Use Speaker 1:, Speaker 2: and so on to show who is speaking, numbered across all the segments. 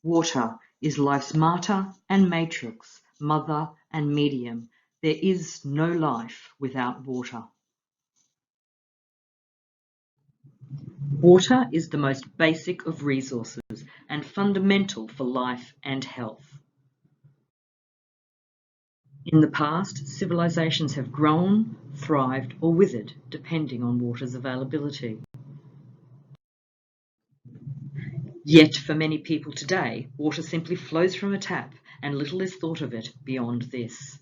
Speaker 1: Water is life's martyr and matrix, mother and medium. There is no life without water. Water is the most basic of resources and fundamental for life and health. In the past, civilizations have grown, thrived, or withered, depending on water's availability. Yet for many people today, water simply flows from a tap and little is thought of it beyond this.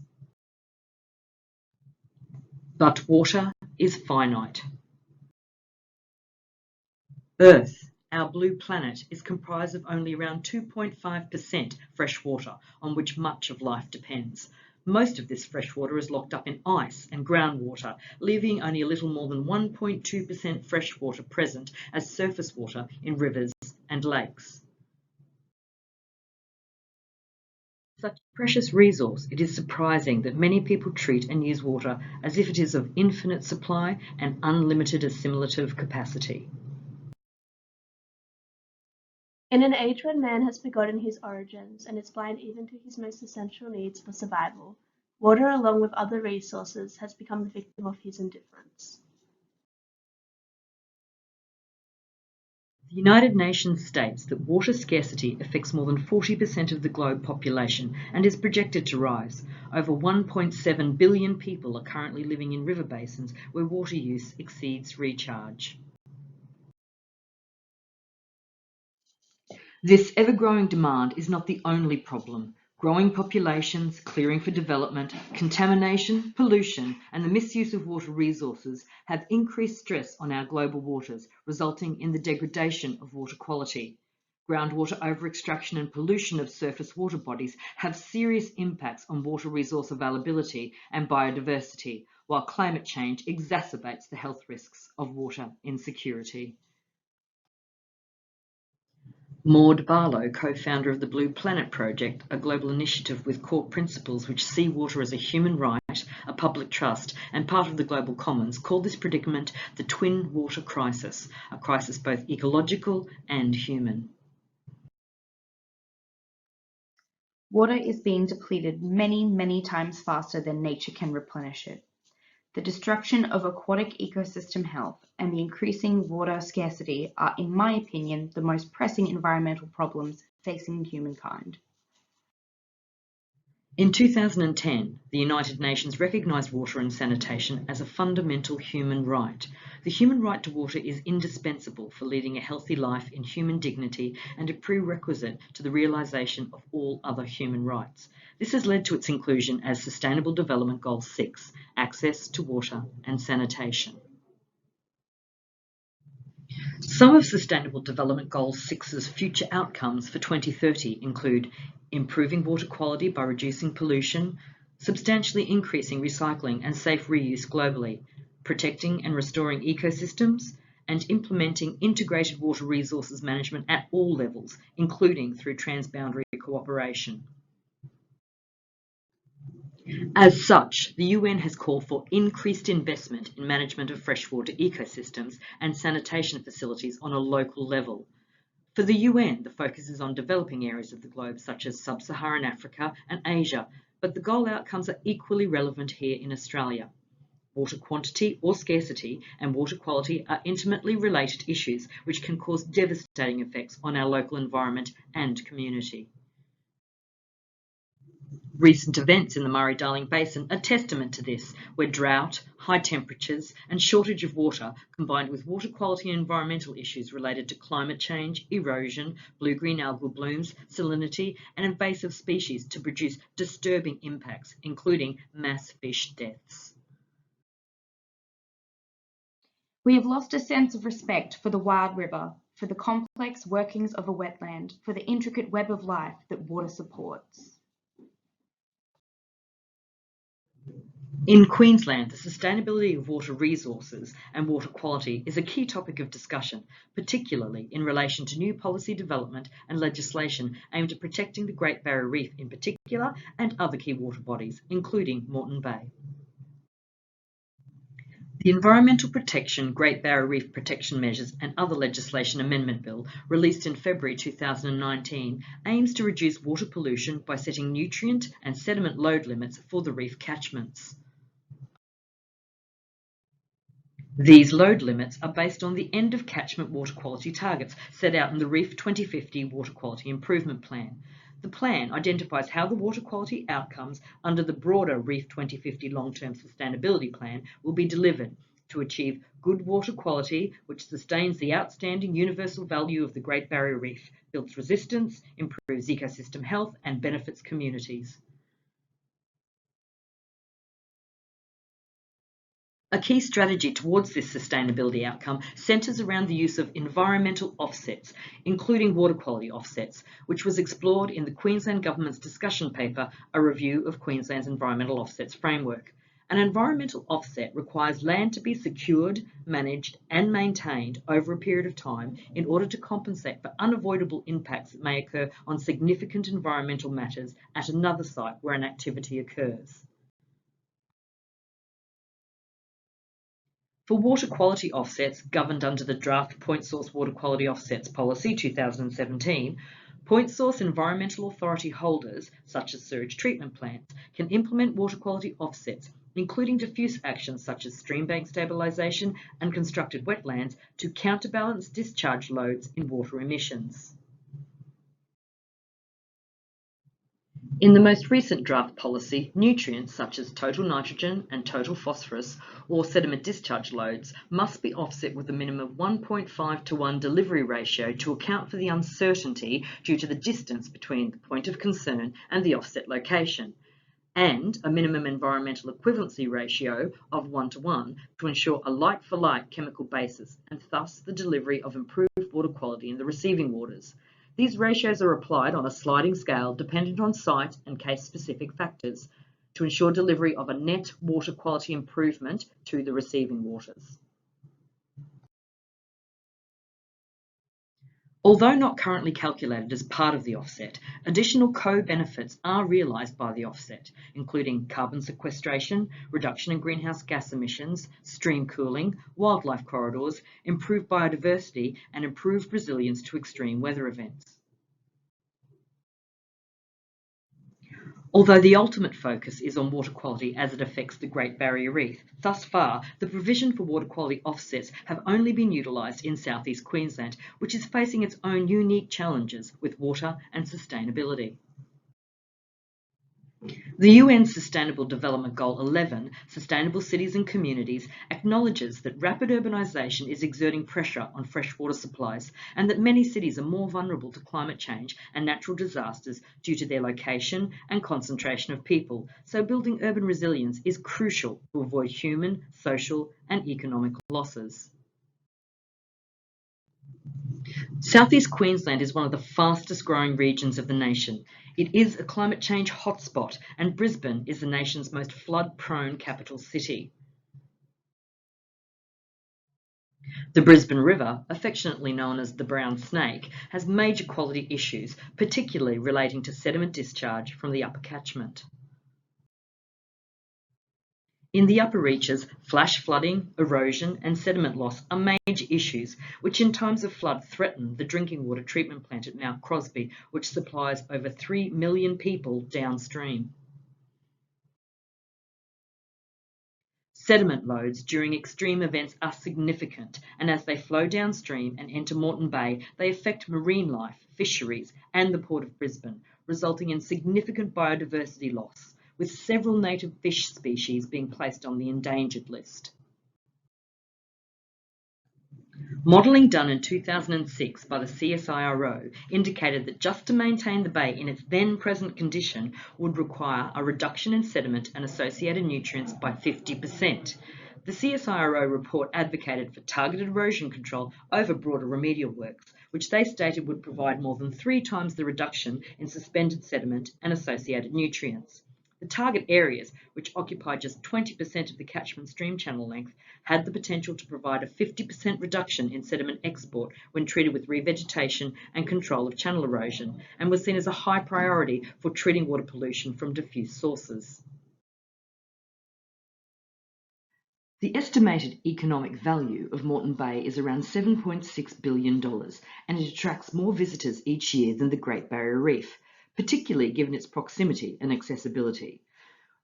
Speaker 1: But water is finite. Earth, our blue planet, is comprised of only around 2.5% fresh water, on which much of life depends. Most of this fresh water is locked up in ice and groundwater, leaving only a little more than 1.2% fresh water present as surface water in rivers and lakes. Such a precious resource, it is surprising that many people treat and use water as if it is of infinite supply and unlimited assimilative capacity.
Speaker 2: In an age when man has forgotten his origins and is blind even to his most essential needs for survival, water, along with other resources, has become the victim of his indifference.
Speaker 1: The United Nations states that water scarcity affects more than 40% of the globe population and is projected to rise. Over 1.7 billion people are currently living in river basins where water use exceeds recharge. This ever-growing demand is not the only problem. Growing populations, clearing for development, contamination, pollution, and the misuse of water resources have increased stress on our global waters, resulting in the degradation of water quality. Groundwater over-extraction and pollution of surface water bodies have serious impacts on water resource availability and biodiversity, while climate change exacerbates the health risks of water insecurity. Maud Barlow, co-founder of the Blue Planet Project, a global initiative with core principles which see water as a human right, a public trust, and part of the global commons, called this predicament the twin water crisis, a crisis both ecological and human.
Speaker 3: Water is being depleted many times faster than nature can replenish it. The destruction of aquatic ecosystem health and the increasing water scarcity are, in my opinion, the most pressing environmental problems facing humankind.
Speaker 1: In 2010, the United Nations recognised water and sanitation as a fundamental human right. The human right to water is indispensable for leading a healthy life in human dignity and a prerequisite to the realisation of all other human rights. This has led to its inclusion as Sustainable Development Goal 6, access to water and sanitation. Some of Sustainable Development Goal 6's future outcomes for 2030 include improving water quality by reducing pollution, substantially increasing recycling and safe reuse globally, protecting and restoring ecosystems, and implementing integrated water resources management at all levels, including through transboundary cooperation. As such, the UN has called for increased investment in management of freshwater ecosystems and sanitation facilities on a local level. For the UN, the focus is on developing areas of the globe such as sub-Saharan Africa and Asia, but the goal outcomes are equally relevant here in Australia. Water quantity or scarcity and water quality are intimately related issues which can cause devastating effects on our local environment and community. Recent events in the Murray-Darling Basin are testament to this, where drought, high temperatures, and shortage of water, combined with water quality and environmental issues related to climate change, erosion, blue-green algal blooms, salinity, and invasive species to produce disturbing impacts, including mass fish deaths.
Speaker 3: We have lost a sense of respect for the wild river, for the complex workings of a wetland, for the intricate web of life that water supports.
Speaker 1: In Queensland, the sustainability of water resources and water quality is a key topic of discussion, particularly in relation to new policy development and legislation aimed at protecting the Great Barrier Reef in particular and other key water bodies, including Moreton Bay. The Environmental Protection, Great Barrier Reef Protection Measures and Other Legislation Amendment Bill, released in February 2019, aims to reduce water pollution by setting nutrient and sediment load limits for the reef catchments. These load limits are based on the end of catchment water quality targets set out in the Reef 2050 Water Quality Improvement Plan. The plan identifies how the water quality outcomes under the broader Reef 2050 Long-Term Sustainability Plan will be delivered to achieve good water quality which sustains the outstanding universal value of the Great Barrier Reef, builds resistance, improves ecosystem health and benefits communities. A key strategy towards this sustainability outcome centres around the use of environmental offsets, including water quality offsets, which was explored in the Queensland Government's discussion paper, A Review of Queensland's Environmental Offsets Framework. An environmental offset requires land to be secured, managed and maintained over a period of time in order to compensate for unavoidable impacts that may occur on significant environmental matters at another site where an activity occurs. For water quality offsets governed under the draft Point Source Water Quality Offsets Policy 2017, Point Source Environmental Authority holders, such as sewage treatment plants, can implement water quality offsets, including diffuse actions such as stream bank stabilisation and constructed wetlands, to counterbalance discharge loads in water emissions. In the most recent draft policy, nutrients such as total nitrogen and total phosphorus or sediment discharge loads must be offset with a minimum of 1.5 to 1 delivery ratio to account for the uncertainty due to the distance between the point of concern and the offset location, and a minimum environmental equivalency ratio of 1 to 1 to ensure a like-for-like chemical basis and thus the delivery of improved water quality in the receiving waters. These ratios are applied on a sliding scale dependent on site and case-specific factors to ensure delivery of a net water quality improvement to the receiving waters. Although not currently calculated as part of the offset, additional co-benefits are realised by the offset, including carbon sequestration, reduction in greenhouse gas emissions, stream cooling, wildlife corridors, improved biodiversity, and improved resilience to extreme weather events. Although the ultimate focus is on water quality as it affects the Great Barrier Reef, thus far the provision for water quality offsets have only been utilised in southeast Queensland, which is facing its own unique challenges with water and sustainability. The UN Sustainable Development Goal 11, Sustainable Cities and Communities, acknowledges that rapid urbanisation is exerting pressure on freshwater supplies and that many cities are more vulnerable to climate change and natural disasters due to their location and concentration of people, so building urban resilience is crucial to avoid human, social and economic losses. Southeast Queensland is one of the fastest growing regions of the nation. It is a climate change hotspot and Brisbane is the nation's most flood-prone capital city. The Brisbane River, affectionately known as the Brown Snake, has major quality issues, particularly relating to sediment discharge from the upper catchment. In the upper reaches, flash flooding, erosion and sediment loss are major issues which in times of flood threaten the drinking water treatment plant at Mount Crosby, which supplies over 3 million people downstream. Sediment loads during extreme events are significant, and as they flow downstream and enter Moreton Bay, they affect marine life, fisheries and the Port of Brisbane, resulting in significant biodiversity loss, with several native fish species being placed on the endangered list. Modelling done in 2006 by the CSIRO indicated that just to maintain the bay in its then present condition would require a reduction in sediment and associated nutrients by 50%. The CSIRO report advocated for targeted erosion control over broader remedial works, which they stated would provide more than 3 times the reduction in suspended sediment and associated nutrients. The target areas, which occupy just 20% of the catchment stream channel length, had the potential to provide a 50% reduction in sediment export when treated with revegetation and control of channel erosion, and was seen as a high priority for treating water pollution from diffuse sources. The estimated economic value of Moreton Bay is around $7.6 billion, and it attracts more visitors each year than the Great Barrier Reef, particularly given its proximity and accessibility.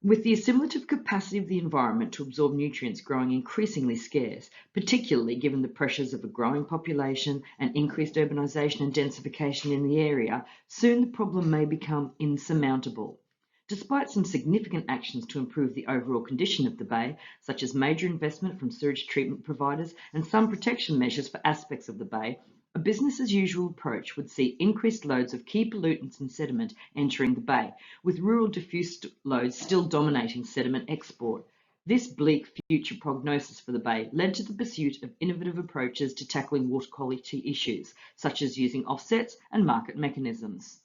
Speaker 1: With the assimilative capacity of the environment to absorb nutrients growing increasingly scarce, particularly given the pressures of a growing population and increased urbanisation and densification in the area, soon the problem may become insurmountable. Despite some significant actions to improve the overall condition of the bay, such as major investment from sewage treatment providers and some protection measures for aspects of the bay, a business as usual approach would see increased loads of key pollutants and sediment entering the bay, with rural diffuse loads still dominating sediment export. This bleak future prognosis for the bay led to the pursuit of innovative approaches to tackling water quality issues, such as using offsets and market mechanisms.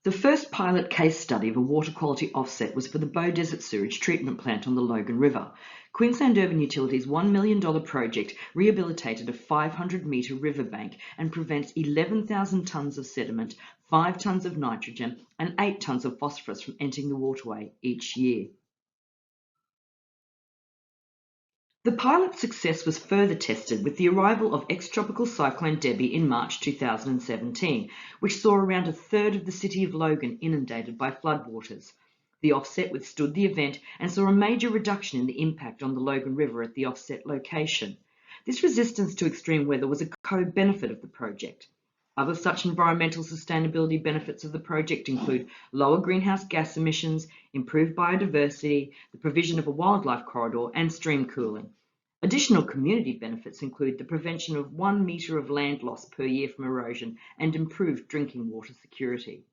Speaker 1: The first pilot case study of a water quality offset was for the Bow Desert Sewage Treatment Plant on the Logan River. Queensland Urban Utilities' $1 million project rehabilitated a 500-metre riverbank and prevents 11,000 tonnes of sediment, 5 tonnes of nitrogen and 8 tonnes of phosphorus from entering the waterway each year. The pilot's success was further tested with the arrival of ex-tropical cyclone Debbie in March 2017, which saw around a third of the city of Logan inundated by floodwaters. The offset withstood the event and saw a major reduction in the impact on the Logan River at the offset location. This resistance to extreme weather was a co-benefit of the project. Other such environmental sustainability benefits of the project include lower greenhouse gas emissions, improved biodiversity, the provision of a wildlife corridor, and stream cooling. Additional community benefits include the prevention of 1 metre of land loss per year from erosion and improved drinking water security.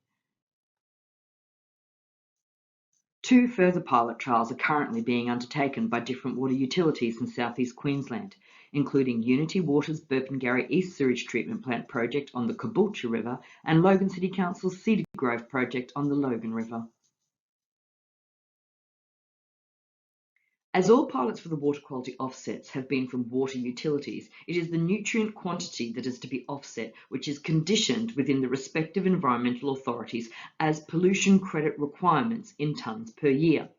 Speaker 1: 2 further pilot trials are currently being undertaken by different water utilities in southeast Queensland, including Unity Water's Burpengary East Sewage Treatment Plant project on the Caboolture River and Logan City Council's Cedar Grove project on the Logan River. As all pilots for the water quality offsets have been from water utilities, it is the nutrient quantity that is to be offset, which is conditioned within the respective environmental authorities as pollution credit requirements in tonnes per year.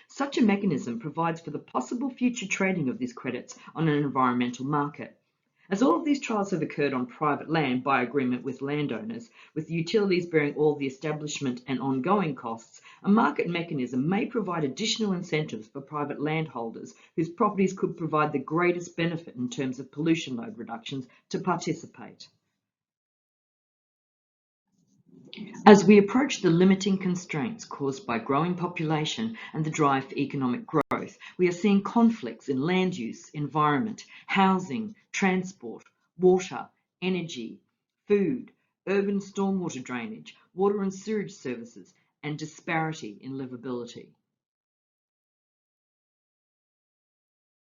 Speaker 1: Such a mechanism provides for the possible future trading of these credits on an environmental market. As all of these trials have occurred on private land by agreement with landowners, with the utilities bearing all the establishment and ongoing costs, a market mechanism may provide additional incentives for private landholders whose properties could provide the greatest benefit in terms of pollution load reductions to participate. As we approach the limiting constraints caused by growing population and the drive for economic growth, we are seeing conflicts in land use, environment, housing, transport, water, energy, food, urban stormwater drainage, water and sewage services, and disparity in livability.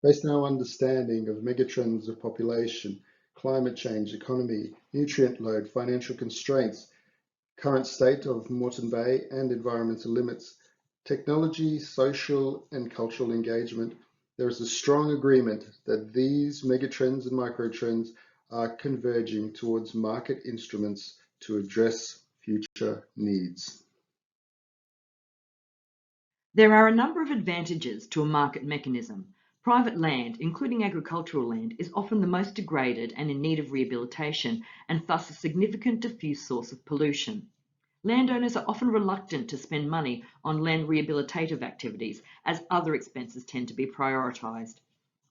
Speaker 4: Based on our understanding of megatrends of population, climate change, economy, nutrient load, financial constraints, current state of Moreton Bay and environmental limits, technology, social and cultural engagement, there is a strong agreement that these megatrends and microtrends are converging towards market instruments to address future needs.
Speaker 1: There are a number of advantages to a market mechanism. Private land, including agricultural land, is often the most degraded and in need of rehabilitation, and thus a significant diffuse source of pollution. Landowners are often reluctant to spend money on land rehabilitative activities, as other expenses tend to be prioritised.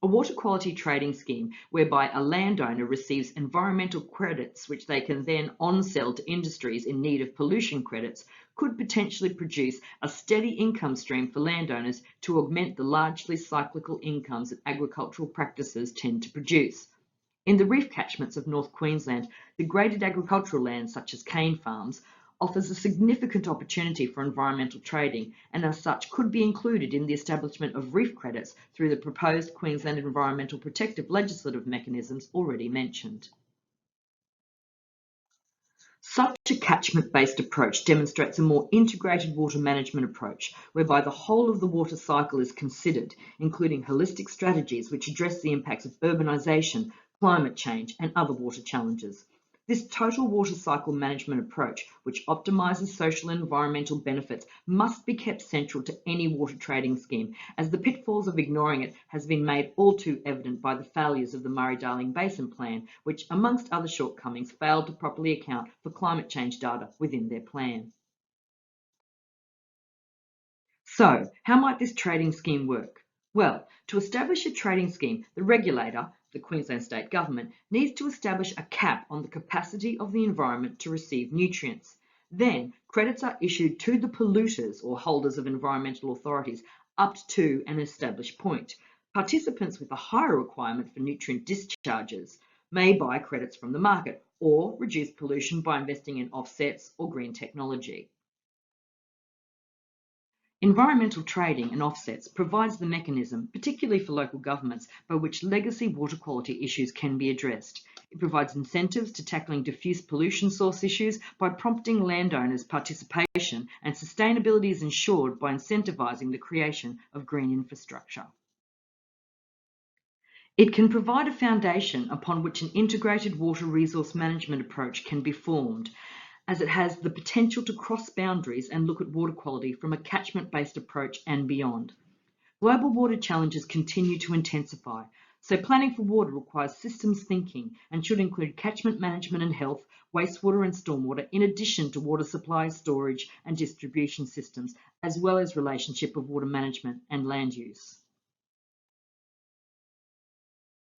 Speaker 1: A water quality trading scheme whereby a landowner receives environmental credits which they can then on-sell to industries in need of pollution credits could potentially produce a steady income stream for landowners to augment the largely cyclical incomes that agricultural practices tend to produce. In the reef catchments of North Queensland, degraded agricultural land such as cane farms offers a significant opportunity for environmental trading and as such could be included in the establishment of reef credits through the proposed Queensland environmental protective legislative mechanisms already mentioned. Such a catchment-based approach demonstrates a more integrated water management approach, whereby the whole of the water cycle is considered, including holistic strategies which address the impacts of urbanisation, climate change and other water challenges. This total water cycle management approach, which optimises social and environmental benefits, must be kept central to any water trading scheme, as the pitfalls of ignoring it has been made all too evident by the failures of the Murray-Darling Basin Plan, which, amongst other shortcomings, failed to properly account for climate change data within their plan. So, how might this trading scheme work? Well, to establish a trading scheme, the regulator, the Queensland State Government, needs to establish a cap on the capacity of the environment to receive nutrients. Then, credits are issued to the polluters or holders of environmental authorities up to an established point. Participants with a higher requirement for nutrient discharges may buy credits from the market or reduce pollution by investing in offsets or green technology. Environmental trading and offsets provides the mechanism, particularly for local governments, by which legacy water quality issues can be addressed. It provides incentives to tackling diffuse pollution source issues by prompting landowners' participation, and sustainability is ensured by incentivising the creation of green infrastructure. It can provide a foundation upon which an integrated water resource management approach can be formed, as it has the potential to cross boundaries and look at water quality from a catchment-based approach and beyond. Global water challenges continue to intensify, so planning for water requires systems thinking and should include catchment management and health, wastewater and stormwater, in addition to water supply, storage and distribution systems, as well as relationship of water management and land use.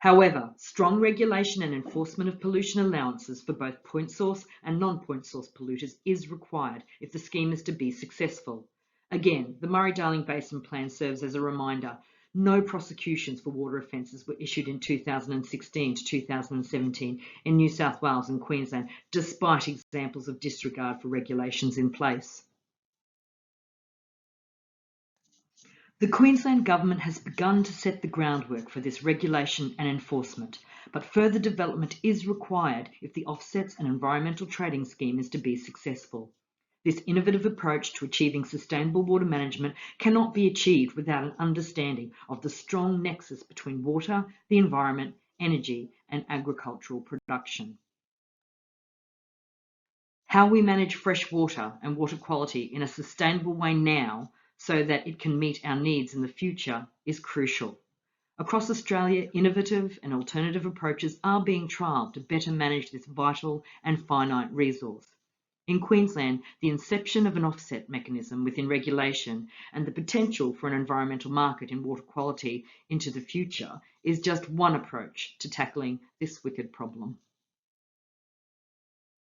Speaker 1: However, strong regulation and enforcement of pollution allowances for both point source and non-point source polluters is required if the scheme is to be successful. Again, the Murray-Darling Basin Plan serves as a reminder. No prosecutions for water offences were issued in 2016 to 2017 in New South Wales and Queensland, despite examples of disregard for regulations in place. The Queensland Government has begun to set the groundwork for this regulation and enforcement, but further development is required if the offsets and environmental trading scheme is to be successful. This innovative approach to achieving sustainable water management cannot be achieved without an understanding of the strong nexus between water, the environment, energy, and agricultural production. How we manage fresh water and water quality in a sustainable way now, so that it can meet our needs in the future, is crucial. Across Australia, innovative and alternative approaches are being trialled to better manage this vital and finite resource. In Queensland, the inception of an offset mechanism within regulation and the potential for an environmental market in water quality into the future is just one approach to tackling this wicked problem.